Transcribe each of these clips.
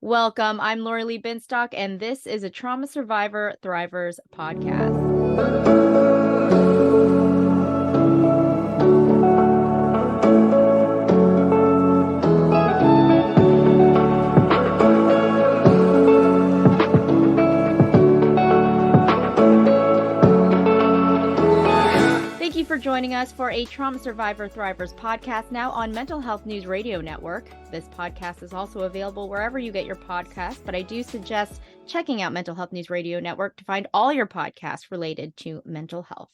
Welcome. I'm Lori Lee Binstock, and this is a Trauma Survivor Thrivers podcast. Thank you for joining us for a Trauma Survivor Thrivers podcast, now on Mental Health News Radio Network. This podcast is also available wherever you get your podcasts, but I do suggest checking out Mental Health News Radio Network to find all your podcasts related to mental health.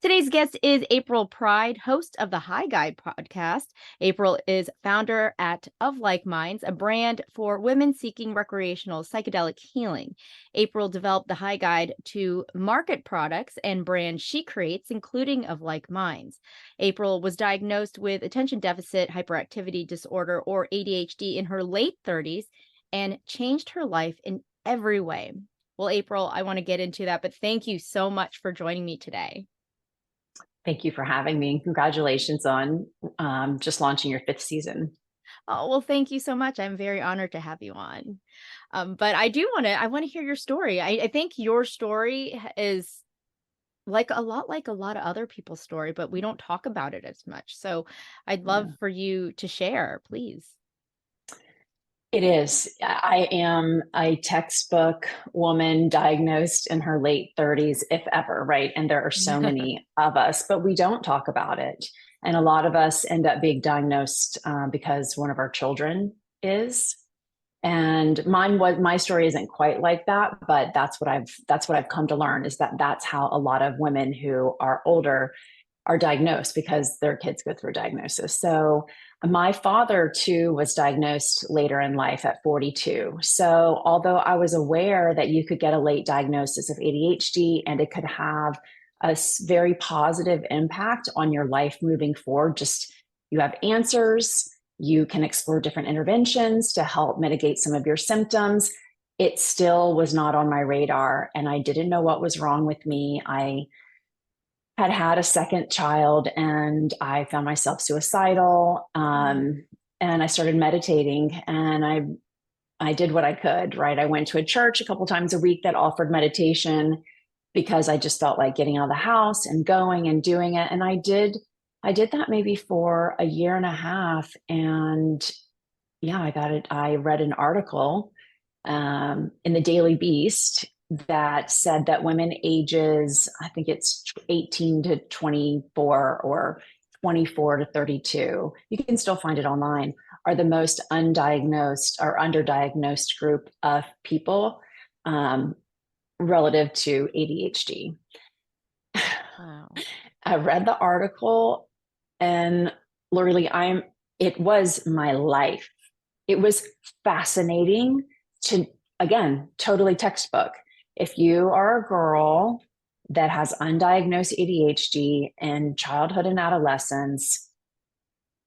Today's guest is April Pride, host of the High Guide podcast. April is founder at Of Like Minds, a brand for women seeking recreational psychedelic healing. April developed the High Guide to market products and brands she creates, including Of Like Minds. April was diagnosed with attention deficit hyperactivity disorder, or ADHD, in her late 30s and changed her life in every way. Well, April, I want to get into that, but thank you so much for joining me today. Thank you for having me, and congratulations on just launching your 5th season. Oh, well, thank you so much. I'm very honored to have you on. But I want to hear your story. I think your story is like a lot of other people's story, but we don't talk about it as much. So I'd love for you to share, please. It is. I am a textbook woman diagnosed in her late 30s, if ever, right? And there are so many of us, but we don't talk about it. And a lot of us end up being diagnosed because one of our children is. And my story isn't quite like that, but that's what I've come to learn, is that that's how a lot of women who are older are diagnosed, because their kids go through diagnosis. So my father too was diagnosed later in life at 42. So although I was aware that you could get a late diagnosis of ADHD and it could have a very positive impact on your life moving forward, just you have answers, you can explore different interventions to help mitigate some of your symptoms, it still was not on my radar. And I didn't know what was wrong with me. I had a second child and I found myself suicidal. And I started meditating, and I did what I could, right? I went to a church a couple times a week that offered meditation because I just felt like getting out of the house and going and doing it. And I did that maybe for a year and a half. And yeah, I got it. I read an article in the Daily Beast that said that women ages, I think it's 18 to 24 or 24 to 32, you can still find it online, are the most undiagnosed or underdiagnosed group of people relative to ADHD. Wow. I read the article, and Lori Lee, it was my life. It was fascinating to, again, totally textbook. If you are a girl that has undiagnosed ADHD in childhood and adolescence,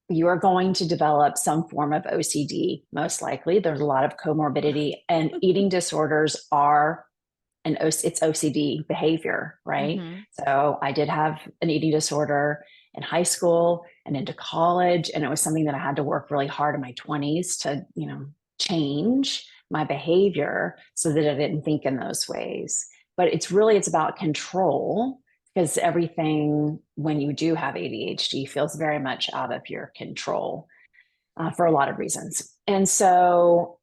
you are going to develop some form of OCD, most likely. There's a lot of comorbidity, and eating disorders are it's OCD behavior, right? Mm-hmm. So I did have an eating disorder in high school and into college, and it was something that I had to work really hard in my 20s to, change my behavior so that I didn't think in those ways. But it's about control, because everything, when you do have ADHD, feels very much out of your control for a lot of reasons. And so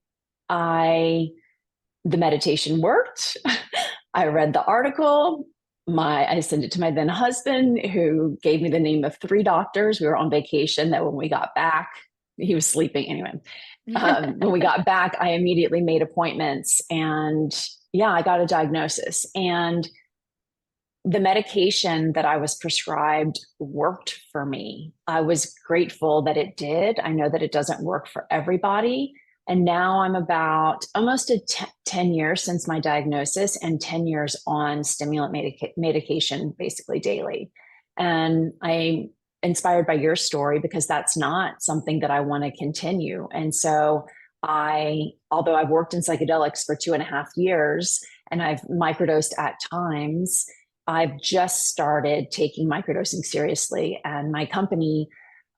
the meditation worked. I read the article. I sent it to my then husband, who gave me the name of 3 doctors. We were on vacation, that when we got back, he was sleeping anyway. When we got back, I immediately made appointments, and I got a diagnosis. And the medication that I was prescribed worked for me. I was grateful that it did. I know that it doesn't work for everybody. And now I'm about almost 10 years since my diagnosis, and 10 years on stimulant medication, basically daily. And I'm inspired by your story, because that's not something that I want to continue. And so although I've worked in psychedelics for 2.5 years and I've microdosed at times, I've just started taking microdosing seriously. And my company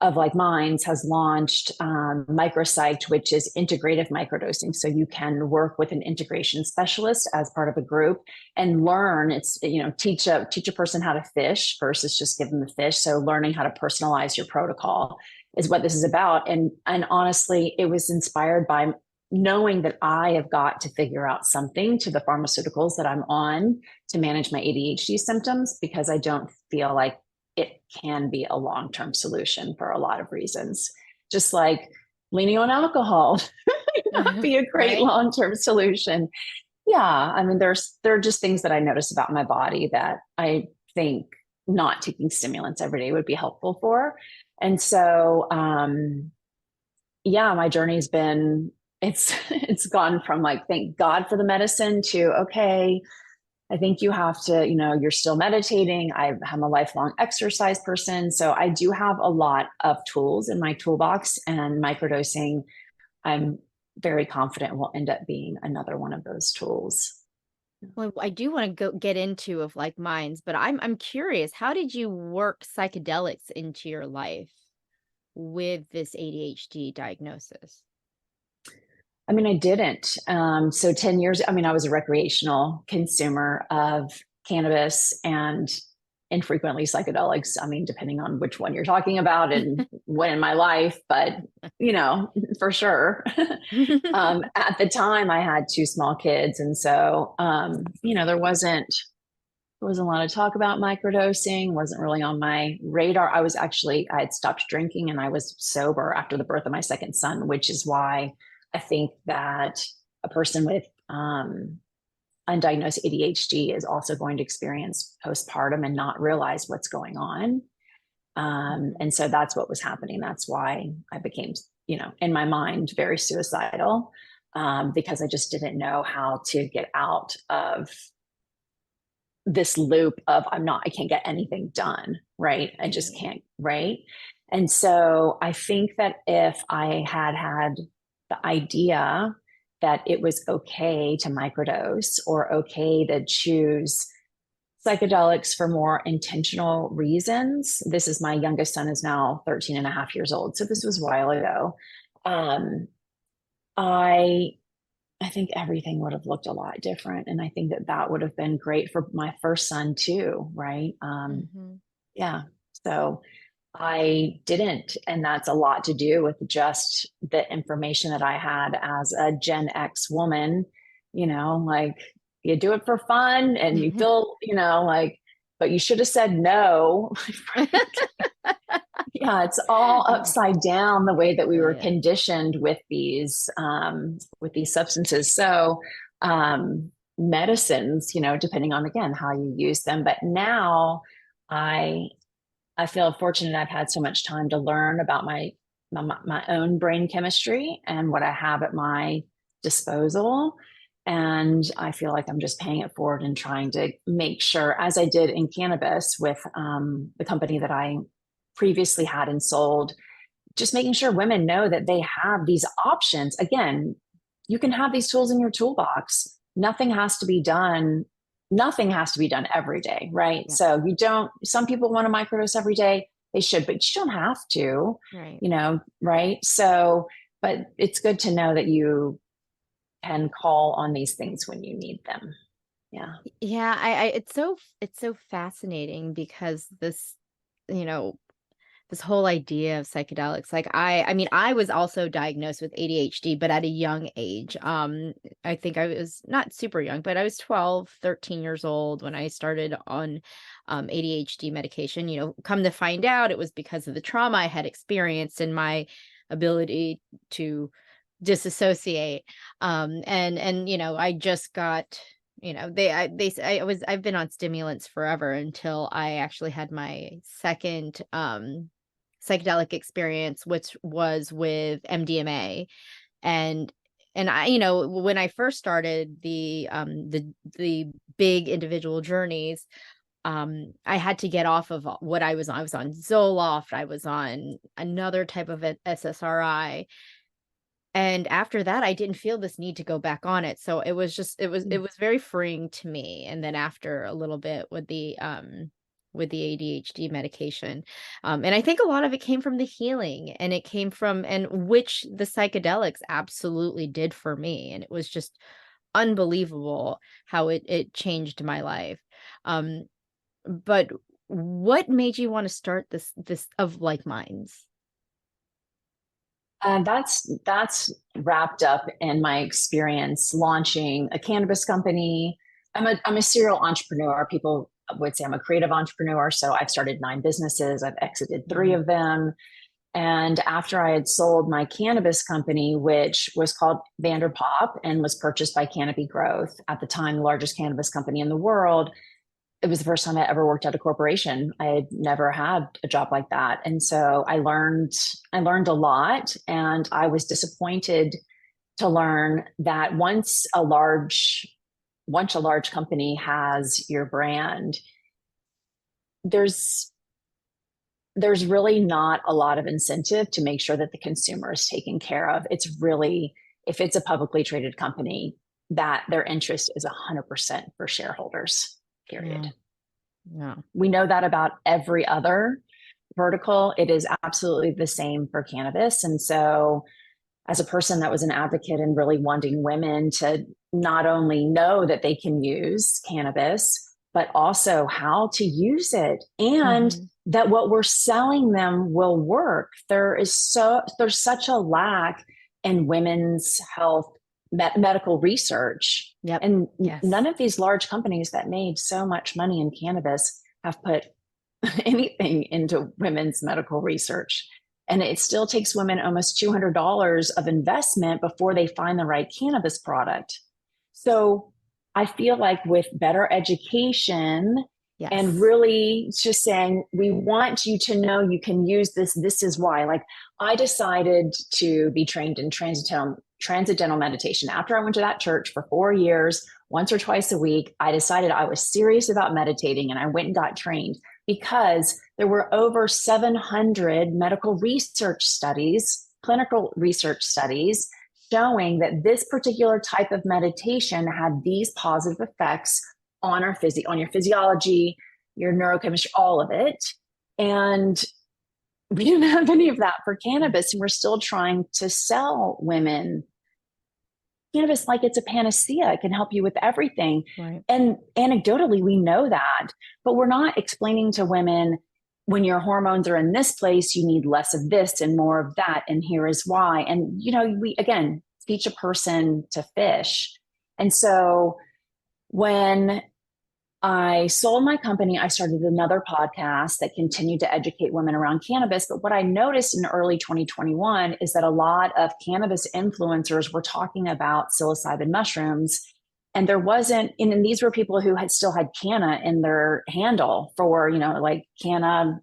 of Like Minds has launched micropsych, which is integrative microdosing. So you can work with an integration specialist as part of a group and learn. It's, teach a person how to fish versus just give them the fish. So learning how to personalize your protocol is what this is about. And honestly, it was inspired by knowing that I have got to figure out something to the pharmaceuticals that I'm on to manage my ADHD symptoms, because I don't feel like it can be a long-term solution for a lot of reasons. Just like leaning on alcohol not be a great Right? long-term solution. Yeah, I mean, there are just things that I notice about my body that I think not taking stimulants every day would be helpful for. And so, yeah, my journey's been, it's gone from like, thank God for the medicine, to, okay, I think you have to, you're still meditating. I'm a lifelong exercise person. So I do have a lot of tools in my toolbox, and microdosing, I'm very confident, will end up being another one of those tools. Well, I do want to get into of Like Minds, but I'm curious, how did you work psychedelics into your life with this ADHD diagnosis? I mean, I didn't. So 10 years, I mean, I was a recreational consumer of cannabis and infrequently psychedelics. I mean, depending on which one you're talking about and when in my life, but for sure. At the time I had two small kids. And so, there wasn't a lot of talk about microdosing, wasn't really on my radar. I had stopped drinking and I was sober after the birth of my second son, which is why I think that a person with undiagnosed ADHD is also going to experience postpartum and not realize what's going on. And so that's what was happening. That's why I became, in my mind, very suicidal, because I just didn't know how to get out of this loop of I can't get anything done, right? I just can't, right? And so I think that if I had the idea that it was okay to microdose or okay to choose psychedelics for more intentional reasons. This is, my youngest son is now 13 and a half years old. So this was a while ago. I think everything would have looked a lot different. And I think that would have been great for my first son too, right? Yeah. So I didn't. And that's a lot to do with just the information that I had as a Gen X woman, like you do it for fun and you feel, but you should have said no. Yeah, it's all upside down the way that we were conditioned with these substances. So medicines, depending on, again, how you use them. But now I feel fortunate. I've had so much time to learn about my own brain chemistry and what I have at my disposal. And I feel like I'm just paying it forward and trying to make sure, as I did in cannabis with the company that I previously had and sold, just making sure women know that they have these options. Again, you can have these tools in your toolbox. Nothing has to be done every day, right? Yeah. So some people want to microdose every day. They should, but you don't have to, right. Right? So, but it's good to know that you can call on these things when you need them. Yeah. Yeah. It's so fascinating because this, this whole idea of psychedelics, like I mean, I was also diagnosed with ADHD, but at a young age. I think I was not super young, but I was 12, 13 years old when I started on ADHD medication. Come to find out, it was because of the trauma I had experienced and my ability to disassociate. And I just got, I've been on stimulants forever until I actually had my second psychedelic experience, which was with MDMA. And I, when I first started the big individual journeys, I had to get off of what I was on. I was on Zoloft. I was on another type of SSRI. And after that, I didn't feel this need to go back on it. So it was very freeing to me. And then after a little bit with the with the ADHD medication. And I think a lot of it came from the healing, and it came from, and which the psychedelics absolutely did for me. And it was just unbelievable how it changed my life. Um, but what made you want to start this of like minds? That's wrapped up in my experience launching a cannabis company. I'm a serial entrepreneur. People would say I'm a creative entrepreneur. So I've started 9 businesses. I've exited 3 Mhm. of them. And after I had sold my cannabis company, which was called Vanderpop and was purchased by Canopy Growth, at the time the largest cannabis company in the world, it was the first time I ever worked at a corporation. I had never had a job like that. And so I learned a lot, and I was disappointed to learn that once a large company has your brand, there's there's really not a lot of incentive to make sure that the consumer is taken care of. It's really, if it's a publicly traded company, that their interest is 100% for shareholders, period. Yeah. Yeah. We know that about every other vertical. It is absolutely the same for cannabis. And so, as a person that was an advocate and really wanting women to not only know that they can use cannabis, but also how to use it, and Mhm. that what we're selling them will work. There's such a lack in women's health medical research. Yep. And Yes. none of these large companies that made so much money in cannabis have put anything into women's medical research. And it still takes women almost $200 of investment before they find the right cannabis product. So I feel like with better education and Yes. really just saying, we want you to know you can use this. This is why. Like, I decided to be trained in transcendental meditation. After I went to that church for 4 years, once or twice a week, I decided I was serious about meditating, and I went and got trained because there were over 700 medical research studies, clinical research studies, showing that this particular type of meditation had these positive effects on on your physiology, your neurochemistry, all of it. And we didn't have any of that for cannabis, and we're still trying to sell women cannabis like it's a panacea. It can help you with everything. Right. And anecdotally, we know that, but we're not explaining to women, when your hormones are in this place, you need less of this and more of that. And here is why. And, we, again, teach a person to fish. And so when I sold my company, I started another podcast that continued to educate women around cannabis. But what I noticed in early 2021 is that a lot of cannabis influencers were talking about psilocybin mushrooms. And there wasn't, and these were people who had still had canna in their handle for, like canna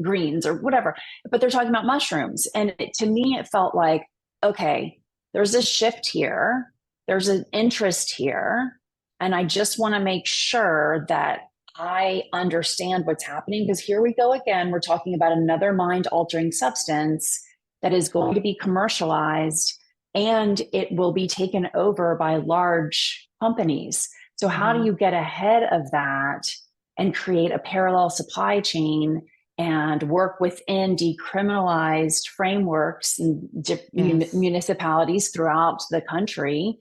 greens or whatever, but they're talking about mushrooms. And to me, it felt like, okay, there's a shift here. There's an interest here. And I just want to make sure that I understand what's happening, because here we go again. We're talking about another mind altering substance that is going to be commercialized, and it will be taken over by large companies. So, how do Mhm. you get ahead of that and create a parallel supply chain and work within decriminalized frameworks and Yes. municipalities throughout the country,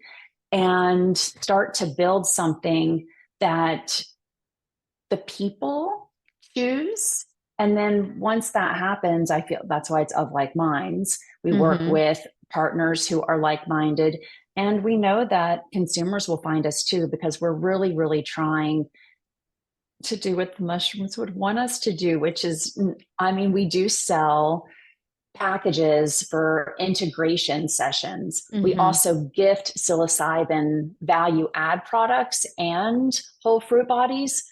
and start to build something that the people choose? And then once that happens, I feel that's why it's of like minds. We work Mhm. with partners who are like minded. And we know that consumers will find us too, because we're really, really trying to do what the mushrooms would want us to do, which is, I mean, we do sell packages for integration sessions. We Mhm. also gift psilocybin value add products and whole fruit bodies.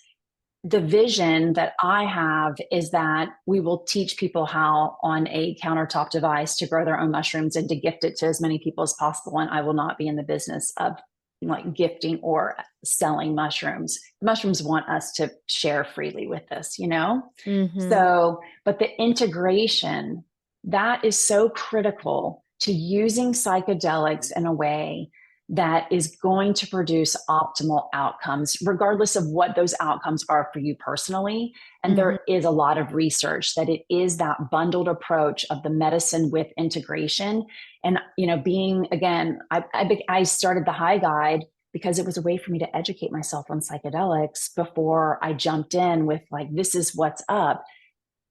The vision that I have is that we will teach people how, on a countertop device, to grow their own mushrooms and to gift it to as many people as possible. And I will not be in the business of like gifting or selling mushrooms. Mushrooms want us to share freely with us. Mhm. So, but the integration, that is so critical to using psychedelics in a way that is going to produce optimal outcomes, regardless of what those outcomes are for you personally. And there is a lot of research that it is that bundled approach of the medicine with integration. And, you know, being, again, I started the High Guide because it was a way for me to educate myself on psychedelics before I jumped in with like, this is what's up.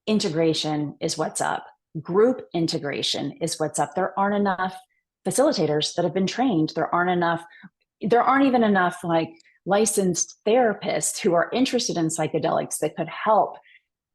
Integration is what's up. Group integration is what's up. There aren't enough facilitators that have been trained. There aren't even enough like licensed therapists who are interested in psychedelics that could help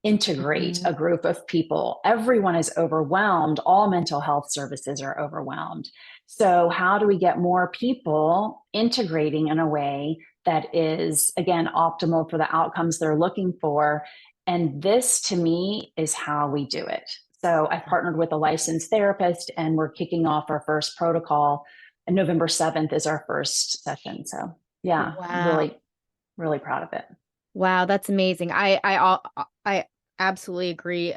integrate a group of people. Everyone is overwhelmed. All mental health services are overwhelmed. So how do we get more people integrating in a way that is, again, optimal for the outcomes they're looking for? And this, to me, is how we do it. So I've partnered with a licensed therapist, and we're kicking off our first protocol. And November 7th is our first session. So yeah, Wow. really proud of it. Wow, that's amazing. I absolutely agree.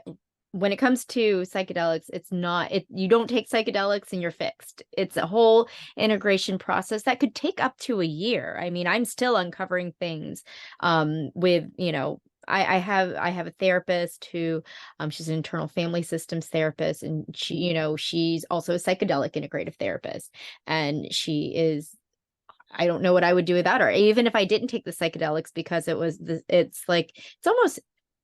When it comes to psychedelics, it's not you don't take psychedelics and you're fixed. It's a whole integration process that could take up to a year. I mean, I'm still uncovering things with, you know, I have a therapist who she's an internal family systems therapist, and she, you know, she's also a psychedelic integrative therapist, and she is, I don't know what I would do without her, even if I didn't take the psychedelics, because it's like, it's almost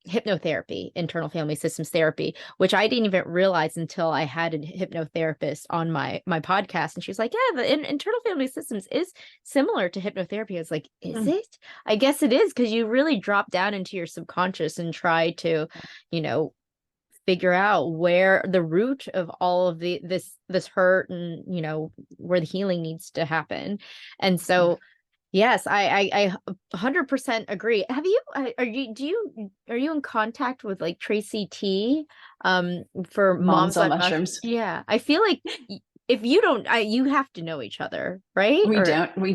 hypnotherapy, internal family systems therapy, which I didn't even realize until I had a hypnotherapist on my podcast. And she was like, yeah, the internal family systems is similar to hypnotherapy. I was like, is it? I guess it is, because you really drop down into your subconscious and try to, you know, figure out where the root of all of this hurt, and, you know, where the healing needs to happen. And so yes, I 100% agree. Have you, are you in contact with like Tracy T, for Moms Moms on on Mushrooms. Yeah, I feel like if you don't, you have to know each other, right? We Or,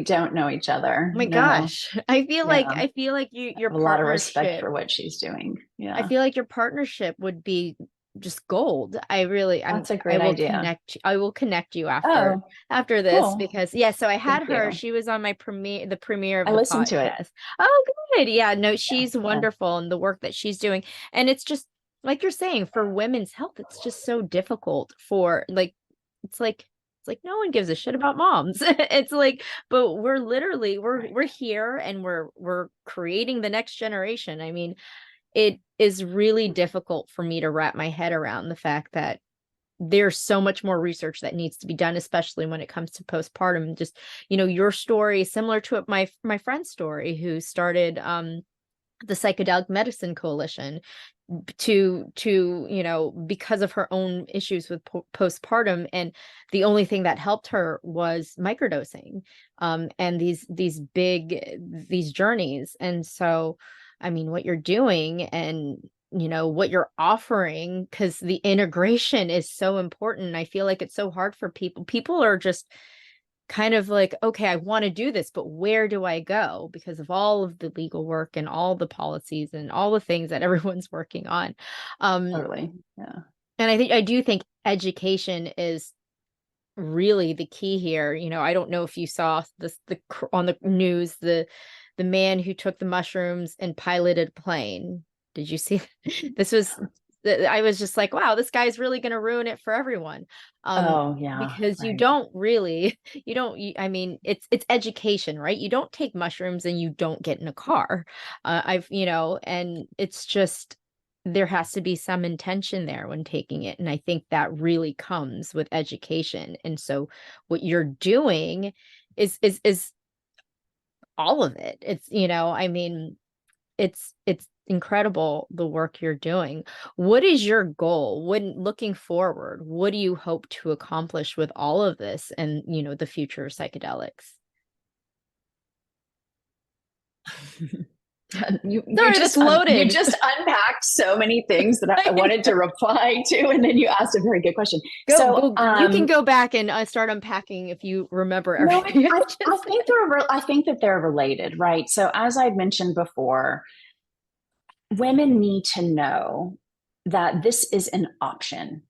don't know each other. oh my No. gosh, Yeah. I feel like your A lot of respect partnership, for what she's doing. I Yeah. feel like your partnership would be just gold. That's a great idea. I will connect you Oh, after this, cool. because yeah, so I had Thank her, you. she was on my the premiere I of the listened to it. podcast. Oh, good. Yeah, no, Yeah. she's Yeah. wonderful, and the work that she's doing. And it's just like you're saying, for women's health, it's just so difficult for like, it's like, it's like no one gives a shit about moms. It's like, but we're literally, we're here, and we're creating the next generation. I mean, it is really difficult for me to wrap my head around the fact that there's so much more research that needs to be done, especially when it comes to postpartum. Just, you know, your story, similar to my friend's story, who started the Psychedelic Medicine Coalition to you know, because of her own issues with postpartum, and the only thing that helped her was microdosing, and these journeys. And so, I mean, what you're doing, and, you know, what you're offering, because the integration is so important. I feel like it's so hard for people are just kind of like, okay, I want to do this, but where do I go? Because of all of the legal work and all the policies and all the things that everyone's working on. Um, Totally. Yeah. and I do think education is really the key here. You know, I don't know if you saw this, on the news, the man who took the mushrooms and piloted a plane. Did you see? This was, I was just like, wow, this guy's really going to ruin it for everyone. Oh, yeah. Because you Right. don't really, I mean, it's education, right? You don't take mushrooms and you don't get in a car. You know, and it's just, there has to be some intention there when taking it. And I think that really comes with education. And so what you're doing is all of it. It's, you know, I mean, it's incredible, the work you're doing. What is your goal when looking forward? What do you hope to accomplish with all of this, and, you know, the future of psychedelics? Sorry, that's You loaded. just unpacked so many things that I wanted to reply to, and then you asked a very good question. So Go. You can go back and start unpacking if you remember no, everything I I just think I think that they're related, right? So as I've mentioned before, women need to know that this is an option,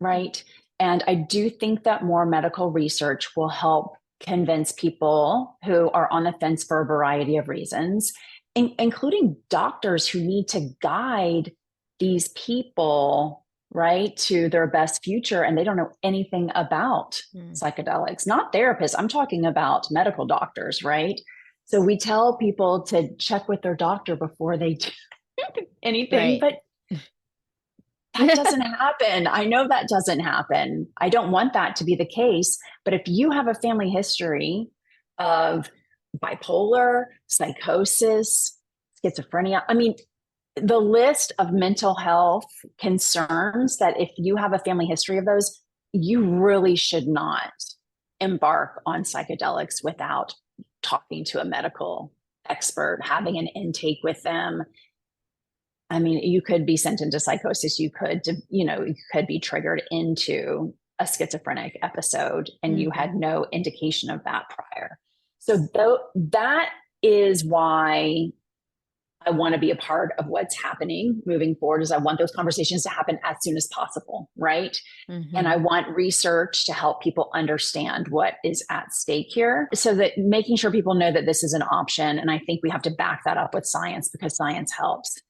right? And I do think that more medical research will help convince people who are on the fence for a variety of reasons, including doctors who need to guide these people, right, to their best future, and they don't know anything about psychedelics. Not therapists, I'm talking about medical doctors, right? So we tell people to check with their doctor before they do anything, Right. but that doesn't happen. I know that doesn't happen. I don't want that to be the case. But if you have a family history of bipolar, psychosis, schizophrenia, I mean, the list of mental health concerns, that if you have a family history of those, you really should not embark on psychedelics without talking to a medical expert, having an intake with them. I mean, you could be sent into psychosis. You could be triggered into a schizophrenic episode, and you had no indication of that prior. So that is why I want to be a part of what's happening moving forward. Is I want those conversations to happen as soon as possible, right? And I want research to help people understand what is at stake here, so that making sure people know that this is an option. And I think we have to back that up with science, because science helps.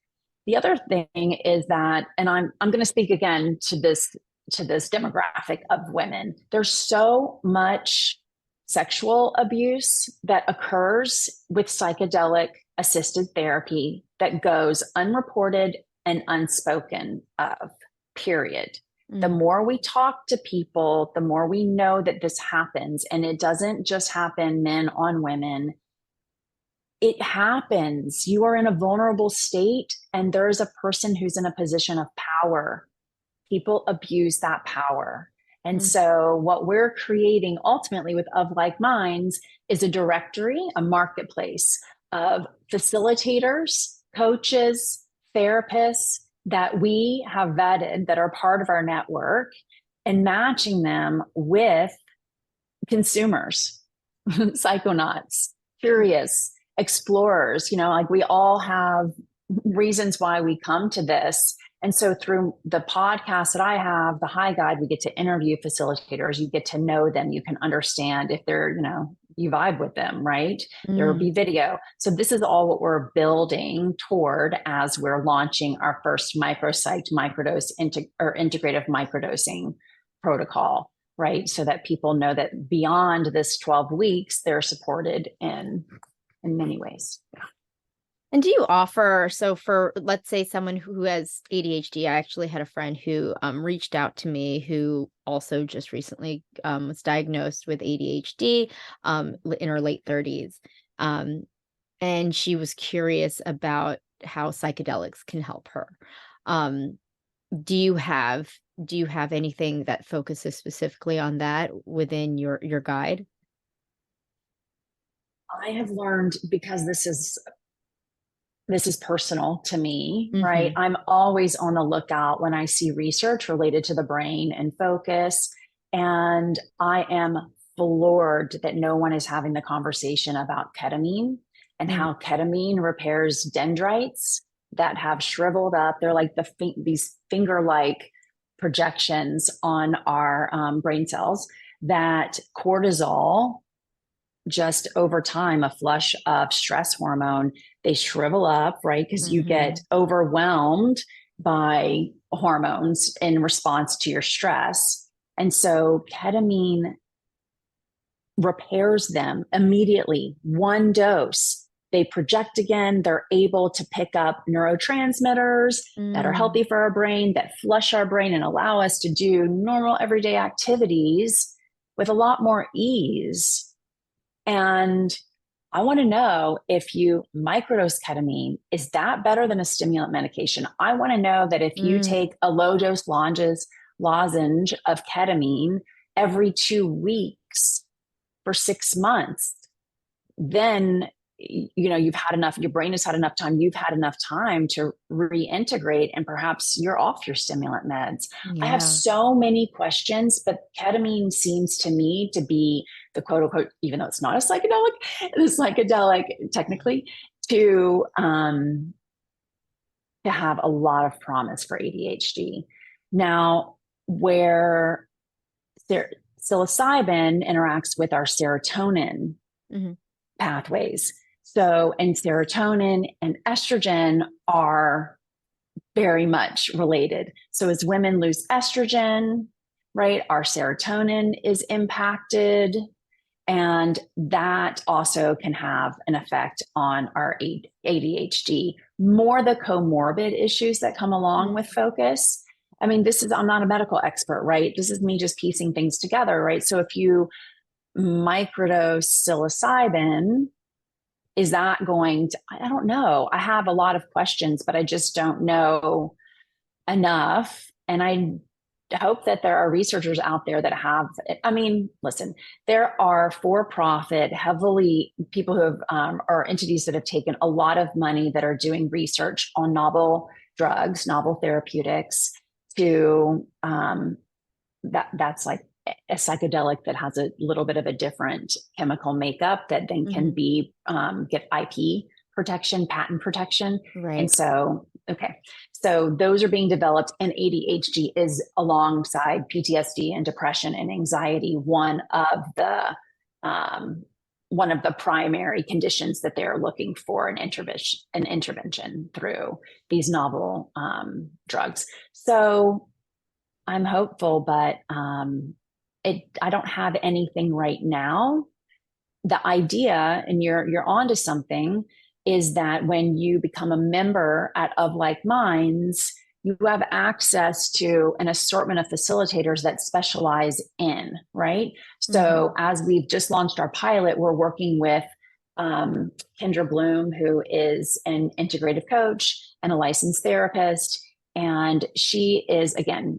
The other thing is that, and I'm going to speak again to this demographic of women. There's so much sexual abuse that occurs with psychedelic assisted therapy that goes unreported and unspoken of, period. The more we talk to people, the more we know that this happens. And it doesn't just happen men on women. It happens. You are in a vulnerable state, and there's a person who's in a position of power. People abuse that power. And so what we're creating ultimately with Of Like Minds is a directory, a marketplace of facilitators, coaches, therapists that we have vetted, that are part of our network, and matching them with consumers, psychonauts, curious explorers. Like, we all have reasons why we come to this. And so through the podcast that I have, the High Guide, we get to interview facilitators. You get to know them. You can understand if they're, you vibe with them, right? There will be video. So this is all what we're building toward as we're launching our first micropsych microdose or integrative microdosing protocol, right? So that people know that beyond this 12 weeks, they're supported in many ways. Yeah. And do you offer, so for, let's say, someone who has ADHD, I actually had a friend who reached out to me who also just recently was diagnosed with ADHD in her late 30s. And she was curious about how psychedelics can help her. Do you have anything that focuses specifically on that within your guide? I have learned, because this is personal to me, right? I'm always on the lookout when I see research related to the brain and focus. And I am floored that no one is having the conversation about ketamine and how ketamine repairs dendrites that have shriveled up. They're like these finger-like projections on our brain cells, that cortisol, just over time, a flush of stress hormone, they shrivel up, right? Because you get overwhelmed by hormones in response to your stress. And so ketamine repairs them immediately. One dose, they project again. They're able to pick up neurotransmitters that are healthy for our brain, that flush our brain and allow us to do normal everyday activities with a lot more ease. And I want to know, if you microdose ketamine, is that better than a stimulant medication? I want to know that if you take a low dose lozenge of ketamine every 2 weeks for 6 months, then you've had enough, your brain has had enough time, you've had enough time to reintegrate, and perhaps you're off your stimulant meds. I have so many questions, but ketamine seems to me to be the quote unquote, even though it's not a psychedelic, the psychedelic technically, to have a lot of promise for ADHD. Now, where psilocybin interacts with our serotonin Mm-hmm. pathways. So, and serotonin and estrogen are very much related. So, as women lose estrogen, right, our serotonin is impacted. And that also can have an effect on our ADHD, more the comorbid issues that come along with focus. I mean, I'm not a medical expert, right? This is me just piecing things together, right? So if you microdose psilocybin, is that going to, I don't know. I have a lot of questions, but I just don't know enough. And I hope that there are researchers out there that have, I mean, listen, there are for-profit, heavily people who have, or entities that have taken a lot of money that are doing research on novel drugs, novel therapeutics to, that's like a psychedelic that has a little bit of a different chemical makeup that then can be, get IP protection, patent protection. Right. And so, okay. So those are being developed, and ADHD is, alongside PTSD and depression and anxiety, one of the primary conditions that they're looking for an intervention through these novel drugs. So I'm hopeful, but I don't have anything right now. The idea, and you're onto something, is that when you become a member of Like Minds, you have access to an assortment of facilitators that specialize in, right? So as we've just launched our pilot, we're working with Kendra Bloom, who is an integrative coach and a licensed therapist. And she is, again,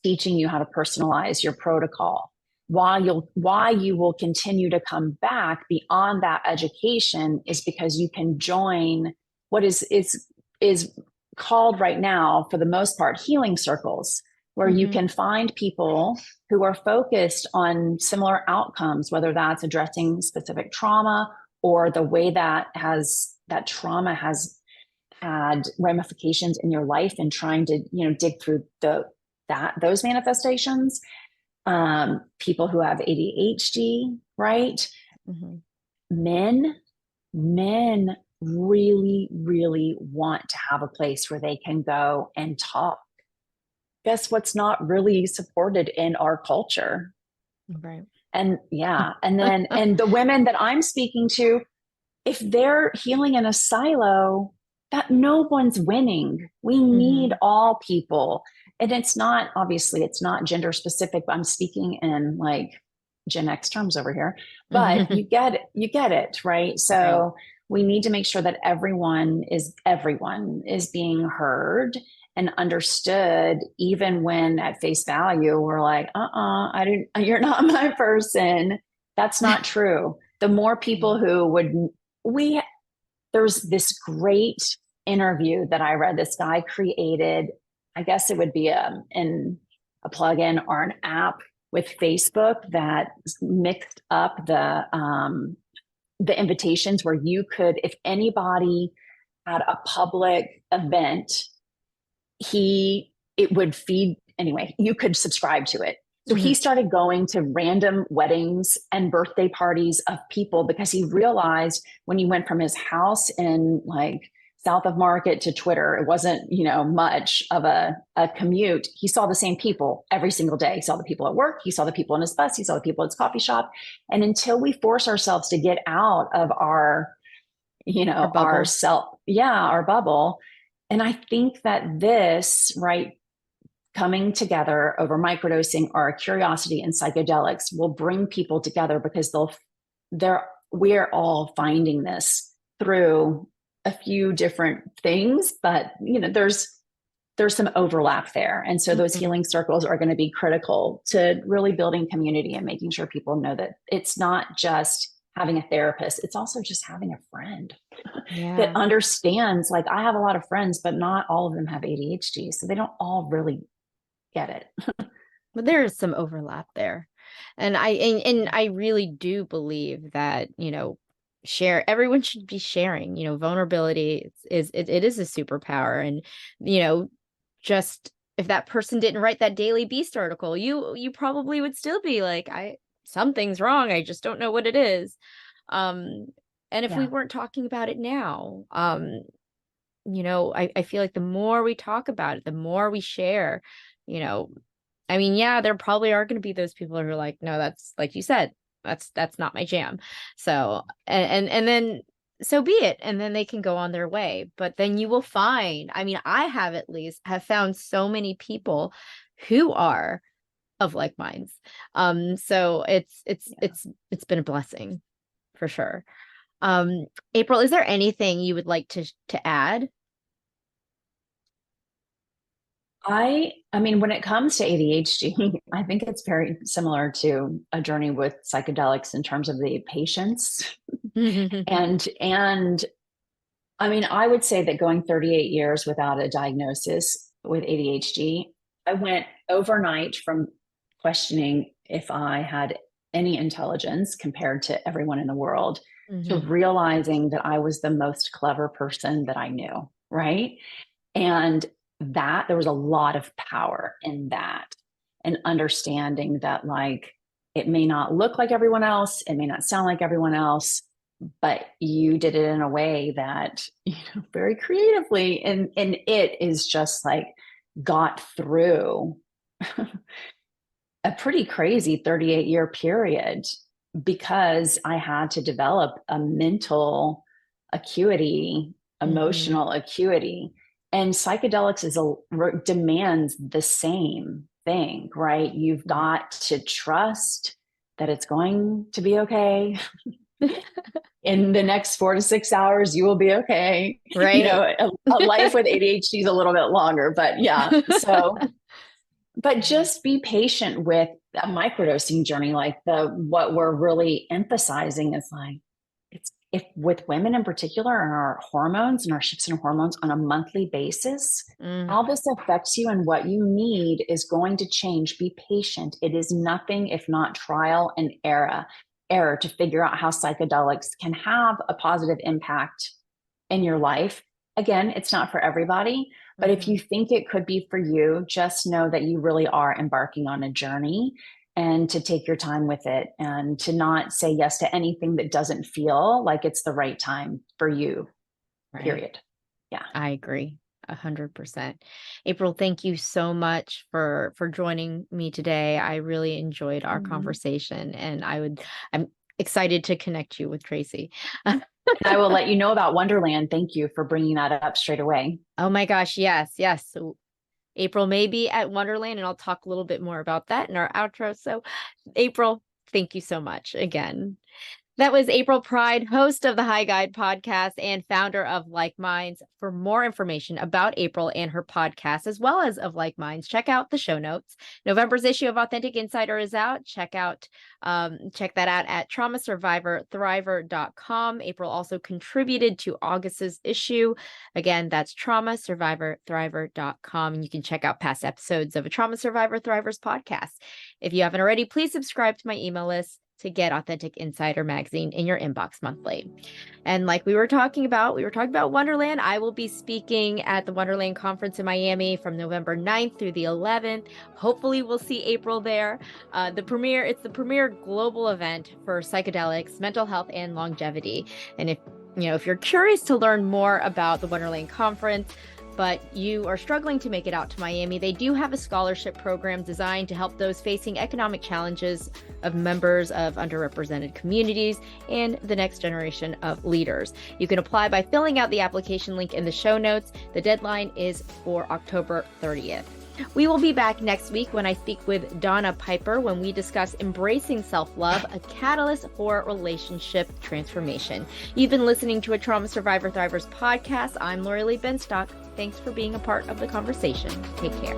teaching you how to personalize your protocol. Why you will continue to come back beyond that education is because you can join what is called right now, for the most part, healing circles, where you can find people who are focused on similar outcomes, whether that's addressing specific trauma or the way that trauma has had ramifications in your life, and trying to, dig through those manifestations. People who have ADHD, right? Men really, really want to have a place where they can go and talk. Guess what's not really supported in our culture? Right. And yeah, and then, and the women that I'm speaking to, if they're healing in a silo, that no one's winning. We need all people. And it's not gender specific, but I'm speaking in like Gen X terms over here, but you get it, right? So we need to make sure that everyone is being heard and understood, even when at face value, we're like, you're not my person. That's not true. The more people who there's this great interview that I read. This guy created, I guess it would be a plugin or an app with Facebook that mixed up the invitations, where you could, if anybody had a public event, it would feed, anyway, you could subscribe to it. So he started going to random weddings and birthday parties of people, because he realized when he went from his house in like south of Market to Twitter, it wasn't, much of a commute. He saw the same people every single day. He saw the people at work. He saw the people in his bus. He saw the people at his coffee shop. And until we force ourselves to get out of our bubble. And I think that this, right, coming together over microdosing or curiosity and psychedelics will bring people together, because we're all finding this through a few different things, but there's some overlap there. And so those healing circles are going to be critical to really building community and making sure people know that it's not just having a therapist, it's also just having a friend that understands. Like, I have a lot of friends, but not all of them have ADHD, so they don't all really get it. But there is some overlap there. And I really do believe that, everyone should be sharing. Vulnerability it is a superpower. And, just if that person didn't write that Daily Beast article, you probably would still be like, something's wrong. I just don't know what it is. And if we weren't talking about it now, I feel like the more we talk about it, the more we share, I mean, yeah, there probably are going to be those people who are like, no, that's, like you said, that's not my jam. So, and then so be it. And then they can go on their way. But then you will find, I mean, I have at least have found so many people who are of like minds. So it's been a blessing for sure. April, is there anything you would like to add? I mean, when it comes to ADHD, I think it's very similar to a journey with psychedelics in terms of the patience. And I mean, I would say that going 38 years without a diagnosis with ADHD, I went overnight from questioning if I had any intelligence compared to everyone in the world to realizing that I was the most clever person that I knew, right? And that there was a lot of power in that, and understanding that, like, it may not look like everyone else, it may not sound like everyone else, but you did it in a way that, very creatively, and it is just like got through a pretty crazy 38-year period, because I had to develop a mental acuity, emotional acuity. And psychedelics demands the same thing, right? You've got to trust that it's going to be okay. In the next 4 to 6 hours, you will be okay. Right. A life with ADHD is a little bit longer, but yeah. So, but just be patient with a microdosing journey. Like what we're really emphasizing is like, if with women in particular, and our hormones and our shifts in hormones on a monthly basis, how this affects you and what you need is going to change. Be patient. It is nothing if not trial and error to figure out how psychedelics can have a positive impact in your life. Again, it's not for everybody, but if you think it could be for you, just know that you really are embarking on a journey, and to take your time with it, and to not say yes to anything that doesn't feel like it's the right time for you, period. Yeah. I agree 100%. April, thank you so much for joining me today. I really enjoyed our conversation, and I'm excited to connect you with Tracy. I will let you know about Wonderland. Thank you for bringing that up straight away. Oh my gosh. Yes. So April may be at Wonderland, and I'll talk a little bit more about that in our outro. So April, thank you so much again. That was April Pride, host of the High Guide podcast and founder of Like Minds. For more information about April and her podcast, as well as of Like Minds, check out the show notes. November's issue of Authentic Insider is out. Check that out at traumasurvivorthriver.com. April also contributed to August's issue. Again, that's traumasurvivorthriver.com. And you can check out past episodes of a Trauma Survivor Thrivers podcast. If you haven't already, please subscribe to my email list to get Authentic Insider magazine in your inbox monthly. And like we were talking about Wonderland. I will be speaking at the Wonderland Conference in Miami from November 9th through the 11th. Hopefully we'll see April there. It's the premier global event for psychedelics, mental health, and longevity. And if you're curious to learn more about the Wonderland Conference, but you are struggling to make it out to Miami, they do have a scholarship program designed to help those facing economic challenges of members of underrepresented communities and the next generation of leaders. You can apply by filling out the application link in the show notes. The deadline is for October 30th. We will be back next week when I speak with Donna Piper when we discuss embracing self-love, a catalyst for relationship transformation. You've been listening to a Trauma Survivor Thrivers podcast. I'm Lori Lee Benstock. Thanks for being a part of the conversation. Take care.